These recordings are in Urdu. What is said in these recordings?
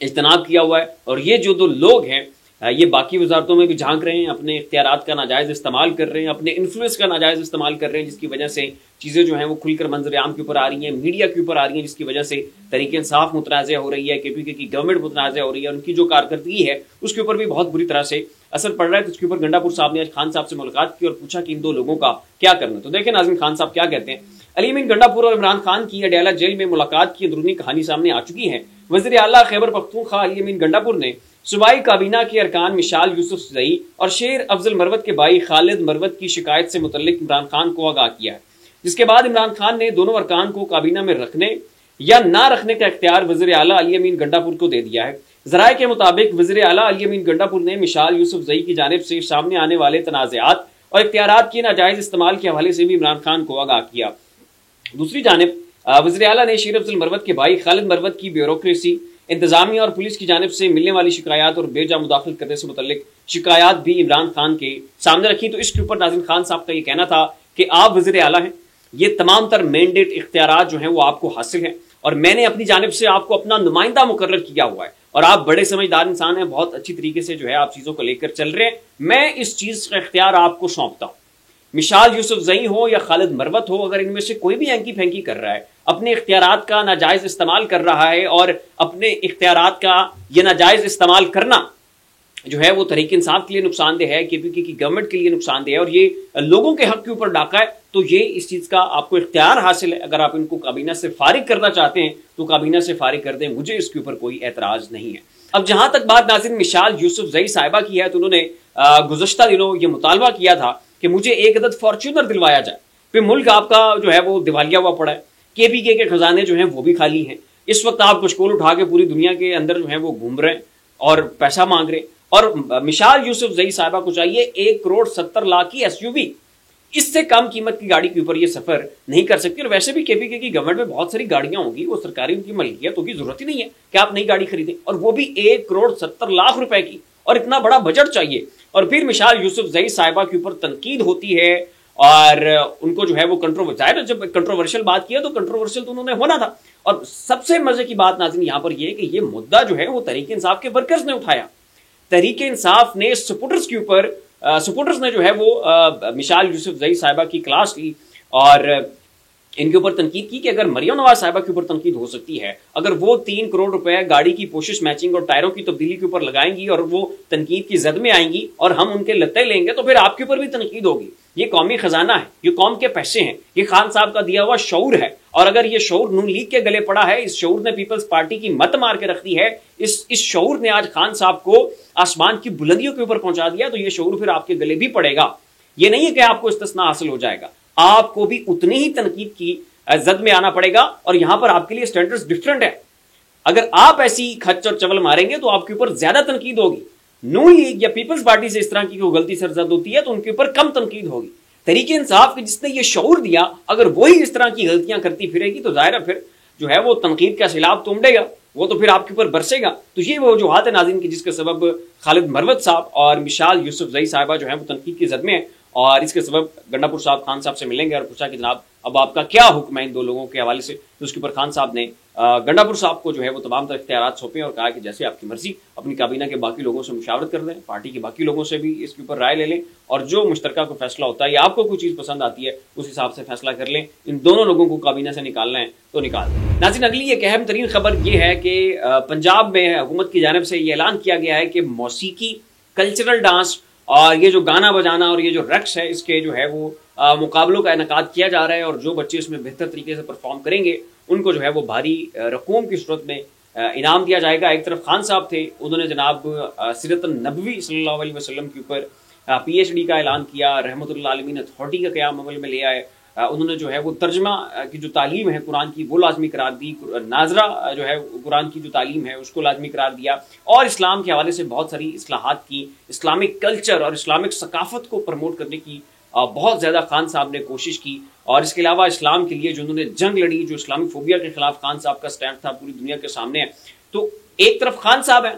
اجتناب کیا ہوا ہے، اور یہ جو دو لوگ ہیں یہ باقی وزارتوں میں بھی جھانک رہے ہیں، اپنے اختیارات کا ناجائز استعمال کر رہے ہیں، اپنے انفلوئنس کا ناجائز استعمال کر رہے ہیں، جس کی وجہ سے چیزیں جو ہیں وہ کھل کر منظر عام کے اوپر آ رہی ہیں، میڈیا کے اوپر آ رہی ہیں، جس کی وجہ سے تحریک انصاف متنازع ہو رہی ہے، KPK کی گورنمنٹ متنازع ہو رہی ہے، ان کی جو کارکردگی ہے اس کے اوپر بھی بہت بری طرح سے اثر پڑ رہا ہے۔ تو اس کے اوپر گنڈا پور صاحب نے آج خان صاحب سے ملاقات کی اور پوچھا کہ ان دو لوگوں کا کیا کرنا۔ تو دیکھیں ناظرین خان صاحب کیا کہتے ہیں۔ علی امین گنڈا پور اور عمران خان کی اڈیالہ جیل میں ملاقات کی اندرونی کہانی سامنے آ چکی ہے۔ وزیر اعلیٰ خیبر پختونخوا علی امین گنڈا پور نے صوبائی کابینہ کے ارکان مشال یوسف زئی اور شیر افضل مروت کے بھائی خالد مروت کی شکایت سے متعلق عمران خان کو آگاہ کیا ہے، جس کے بعد عمران خان نے دونوں ارکان کو کابینہ میں رکھنے یا نہ رکھنے کا اختیار وزیر اعلیٰ علی امین گنڈا پور کو دے دیا ہے۔ ذرائع کے مطابق وزیر اعلیٰ علی امین گنڈا پور نے مشال یوسف زئی کی جانب سے سامنے آنے والے تنازعات اور اختیارات کے ناجائز استعمال کے حوالے سے بھی عمران خان کو آگاہ کیا۔ دوسری جانب وزیر اعلیٰ نے شیر افضل مروت کے بھائی خالد مروت کی بیوروکریسی، انتظامیہ اور پولیس کی جانب سے ملنے والی شکایات اور بے جا مداخلت کرنے سے متعلق شکایات بھی عمران خان کے سامنے رکھی۔ تو اس کے اوپر ناظرین خان صاحب کا یہ کہنا تھا کہ آپ وزیر اعلیٰ ہیں، یہ تمام تر مینڈیٹ اختیارات جو ہیں وہ آپ کو حاصل ہیں، اور میں نے اپنی جانب سے آپ کو اپنا نمائندہ مقرر کیا ہوا ہے، اور آپ بڑے سمجھدار انسان ہیں، بہت اچھی طریقے سے جو ہے آپ چیزوں کو لے کر چل رہے ہیں، میں اس چیز کا اختیار آپ کو سونپتا ہوں۔ مشال یوسف زئی ہو یا خالد مروت ہو، اگر ان میں سے کوئی بھی اینکی پھینکی کر رہا ہے، اپنے اختیارات کا ناجائز استعمال کر رہا ہے، اور اپنے اختیارات کا یہ ناجائز استعمال کرنا جو ہے وہ تحریک انصاف کے لیے نقصان دہ ہے، KPK کی گورنمنٹ کے لیے نقصان دہ ہے، اور یہ لوگوں کے حق کے اوپر ڈاکہ ہے، تو یہ اس چیز کا آپ کو اختیار حاصل ہے۔ اگر آپ ان کو کابینہ سے فارغ کرنا چاہتے ہیں تو کابینہ سے فارغ کر دیں، مجھے اس کے اوپر کوئی اعتراض نہیں ہے۔ اب جہاں تک بات ناظرین مشال یوسف زئی صاحبہ کی ہے، تو انہوں نے گزشتہ دنوں یہ مطالبہ کیا تھا کہ مجھے ایک عدد فارچونر دلوایا جائے، پھر ملک آپ کا جو ہے وہ دیوالیہ ہوا پڑا ہے، KPK کے خزانے جو ہیں وہ بھی خالی ہیں، اس وقت آپ کشکول اٹھا کے پوری دنیا کے اندر جو ہے وہ گھوم رہے ہیں اور پیسہ مانگ رہے ہیں، اور مشال یوسف زئی صاحبہ کو چاہیے 1,70,00,000 کی SUV، اس سے کم قیمت کی گاڑی کے اوپر یہ سفر نہیں کر سکتی، اور ویسے بھی KPK کی گورنمنٹ میں بہت ساری گاڑیاں ہوں گی، وہ سرکاری ان کی ملکیت ہوگی، ضرورت ہی نہیں ہے کہ آپ نئی گاڑی خریدیں، اور وہ بھی 1,70,00,000 روپے کی، اور اتنا بڑا بجٹ چاہیے۔ اور پھر مشال یوسف زئی صاحبہ کے اوپر تنقید ہوتی ہے، اور ان کو جو ہے وہ جب کنٹروورشل بات کیا تو کنٹروورشل تو انہوں نے ہونا تھا۔ اور سب سے مزے کی بات ناظرین یہاں پر یہ کہ یہ مدعا جو ہے وہ تحریک انصاف کے ورکرز نے اٹھایا، تحریک انصاف نے سپورٹرز نے جو ہے وہ مشال یوسف زئی صاحبہ کی کلاس لی، اور ان کے اوپر تنقید کی کہ اگر مریم نواز صاحبہ کے اوپر تنقید ہو سکتی ہے، اگر وہ 3 کروڑ روپے گاڑی کی پوشش، میچنگ اور ٹائروں کی تبدیلی کے اوپر لگائیں گی اور وہ تنقید کی زد میں آئیں گی اور ہم ان کے لتے لیں گے، تو پھر آپ کے اوپر بھی تنقید ہوگی۔ یہ قومی خزانہ ہے، یہ قوم کے پیسے ہیں، یہ خان صاحب کا دیا ہوا شعور ہے، اور اگر یہ شعور نون لیگ کے گلے پڑا ہے، اس شعور نے پیپلز پارٹی کی مت مار کے رکھ دی ہے، اس شعور نے آج خان صاحب کو آسمان کی بلندیوں کے اوپر پہنچا دیا، تو یہ شعور پھر آپ کے گلے بھی پڑے گا۔ یہ نہیں ہے کہ آپ کو استثناء حاصل ہو جائے گا، آپ کو بھی اتنی ہی تنقید کی زد میں آنا پڑے گا، اور یہاں پر آپ کے لیے سٹینڈرڈز ڈیفرنٹ ہے۔ اگر آپ ایسی کھچ اور چول ماریں گے تو آپ کے اوپر زیادہ تنقید ہوگی، نون لیگ یا پیپلز پارٹی سے اس طرح کی کوئی غلطی سرزد ہوتی ہے تو ان کے اوپر کم تنقید ہوگی۔ تحریک انصاف کے جس نے یہ شعور دیا، اگر وہی اس طرح کی غلطیاں کرتی پھرے گی تو ظاہر ہے پھر جو ہے وہ تنقید کا سیلاب تو امڑے گا، وہ تو پھر آپ کے اوپر برسے گا۔ تو یہ وہ وجوہات ہے ناظرین کی جس کے سبب خالد مروت صاحب اور مشال یوسف زئی صاحبہ جو ہیں وہ تنقید کی زد میں ہیں، اور اس کے سبب گنڈا پور صاحب خان صاحب سے ملیں گے اور پوچھا کہ جناب اب آپ کا کیا حکم ہے ان دو لوگوں کے حوالے سے۔ تو اس کے اوپر خان صاحب نے گنڈا پور صاحب کو جو ہے وہ تمام تر اختیارات سونپے اور کہا کہ جیسے آپ کی مرضی، اپنی کابینہ کے باقی لوگوں سے مشاورت کر لیں، پارٹی کے باقی لوگوں سے بھی اس کے اوپر رائے لے لیں، اور جو مشترکہ کوئی فیصلہ ہوتا ہے یا آپ کو کوئی چیز پسند آتی ہے اس حساب سے فیصلہ کر لیں، ان دونوں لوگوں کو کابینہ سے نکالنا ہے تو نکال دیں۔ ناظرین اگلی ایک اہم ترین خبر یہ ہے کہ پنجاب میں حکومت کی جانب سے یہ اعلان کیا گیا ہے کہ موسیقی، کلچرل ڈانس اور یہ جو گانا بجانا اور یہ جو رقص ہے، اس کے جو ہے وہ مقابلوں کا انعقاد کیا جا رہا ہے، اور جو بچے اس میں بہتر طریقے سے پرفارم کریں گے ان کو جو ہے وہ بھاری رقوم کی صورت میں انعام دیا جائے گا۔ ایک طرف خان صاحب تھے، انہوں نے جناب سیرت النبوی صلی اللہ علیہ وسلم کے اوپر PhD کا اعلان کیا، رحمت اللہ عالمین اتھارٹی کا قیام عمل میں لے آئے، انہوں نے جو ہے وہ ترجمہ کی جو تعلیم ہے قرآن کی وہ لازمی قرار دی، ناظرہ جو ہے قرآن کی جو تعلیم ہے اس کو لازمی قرار دیا، اور اسلام کے حوالے سے بہت ساری اصلاحات کی، اسلامک کلچر اور اسلامک ثقافت کو پروموٹ کرنے کی بہت زیادہ خان صاحب نے کوشش کی، اور اس کے علاوہ اسلام کے لیے جو انہوں نے جنگ لڑی، جو اسلامک فوبیا کے خلاف خان صاحب کا سٹینڈ تھا پوری دنیا کے سامنے ہے۔ تو ایک طرف خان صاحب ہیں،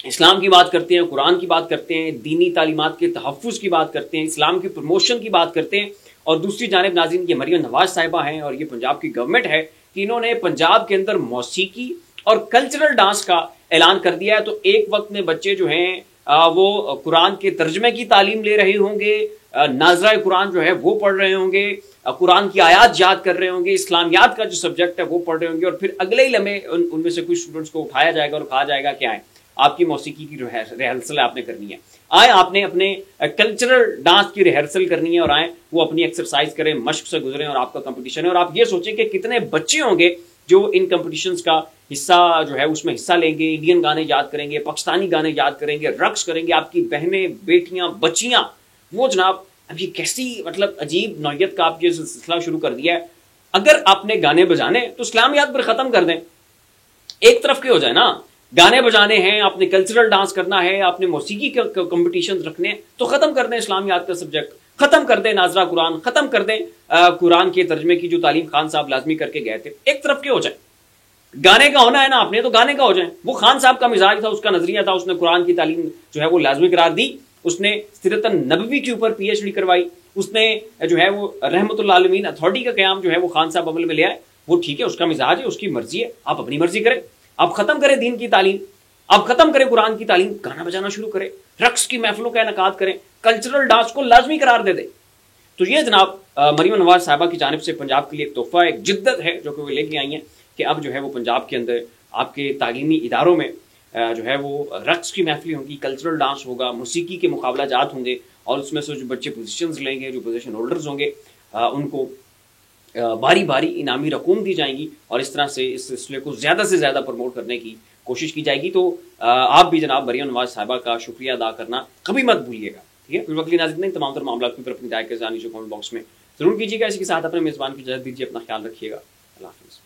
اسلام کی بات کرتے ہیں، قرآن کی بات کرتے ہیں، دینی تعلیمات کے تحفظ کی بات کرتے ہیں، اسلام کی پروموشن کی بات کرتے ہیں، اور دوسری جانب ناظرین یہ مریم نواز صاحبہ ہیں اور یہ پنجاب کی گورنمنٹ ہے کہ انہوں نے پنجاب کے اندر موسیقی اور کلچرل ڈانس کا اعلان کر دیا ہے. تو ایک وقت میں بچے جو ہیں وہ قرآن کے ترجمے کی تعلیم لے رہے ہوں گے, ناظرہ قرآن جو ہے وہ پڑھ رہے ہوں گے, قرآن کی آیات یاد کر رہے ہوں گے, اسلامیات کا جو سبجیکٹ ہے وہ پڑھ رہے ہوں گے, اور پھر اگلے ہی لمحے ان میں سے کچھ اسٹوڈنٹس کو اٹھایا جائے گا اور کہا جائے گا کہ آئیں آپ کی موسیقی کی ریہرسل آپ نے کرنی ہے, آئیں آپ نے اپنے کلچرل ڈانس کی ریہرسل کرنی ہے, اور آئیں وہ اپنی ایکسرسائز کریں, مشق سے گزریں, اور آپ کا کمپٹیشن ہے. اور آپ یہ سوچیں کہ کتنے بچے ہوں گے جو ان کمپٹیشنز کا حصہ جو ہے اس میں حصہ لیں گے, انڈین گانے یاد کریں گے, پاکستانی گانے یاد کریں گے, رقص کریں گے. آپ کی بہنیں, بیٹیاں, بچیاں, وہ جناب اب یہ کیسی مطلب عجیب نوعیت کا آپ یہ سلسلہ شروع کر دیا ہے. اگر آپ نے گانے بجانے تو اسلامیات پر ختم کر دیں, ایک طرف کے ہو جائے نا. گانے بجانے ہیں, آپ نے کلچرل ڈانس کرنا ہے, آپ نے موسیقی کے کمپٹیشن رکھنے, تو ختم کر دیں اسلامیات کا سبجیکٹ, ختم کر دیں ناظرہ قرآن, ختم کر دیں قرآن کے ترجمے کی جو تعلیم خان صاحب لازمی کر کے گئے تھے. ایک طرف کے ہو جائیں. گانے کا ہونا ہے نا آپ نے, تو گانے کا ہو جائیں. وہ خان صاحب کا مزاج تھا, اس کا نظریہ تھا, اس نے قرآن کی تعلیم جو ہے وہ لازمی قرار دی, اس نے سیرت النبوی کے اوپر پی ایچ ڈی کروائی, اس نے جو ہے وہ رحمت اللہ عالمین اتھارٹی کا قیام جو ہے وہ خان صاحب عمل میں لے آئے. وہ ٹھیک ہے, اس کا مزاج ہے, اس کی مرضی ہے, آپ اپنی مرضی کریں. آپ ختم کریں دین کی تعلیم, آپ ختم کریں قرآن کی تعلیم, گانا بجانا شروع کریں, رقص کی محفلوں کا انعقاد کریں, کلچرل ڈانس کو لازمی قرار دے دیں. تو یہ جناب مریم نواز صاحبہ کی جانب سے پنجاب کے لیے ایک تحفہ, ایک جدت ہے جو کہ وہ لے کے آئی ہیں کہ اب جو ہے وہ پنجاب کے اندر آپ کے تعلیمی اداروں میں جو ہے وہ رقص کی محفلیں ہوں گی, کلچرل ڈانس ہوگا, موسیقی کے مقابلہ جات ہوں گے, اور اس میں سے جو بچے پوزیشنز لیں گے, جو پوزیشن ہولڈرز ہوں گے, ان کو باری باری انعامی رقوم دی جائیں گی, اور اس طرح سے اس سلسلے کو زیادہ سے زیادہ پروموٹ کرنے کی کوشش کی جائے گی. تو آپ بھی جناب مریم نواز صاحبہ کا شکریہ ادا کرنا کبھی مت بھولیے گا. ٹھیک ہے, پھر وقت ناظرین تمام تر معاملات کے اوپر اپنی رائے کے ساتھ نیچے کمنٹ باکس میں ضرور کیجیے گا. اسی کے ساتھ اپنے میزبان کی اجازت دیجیے, اپنا خیال رکھیے گا. اللہ حافظ.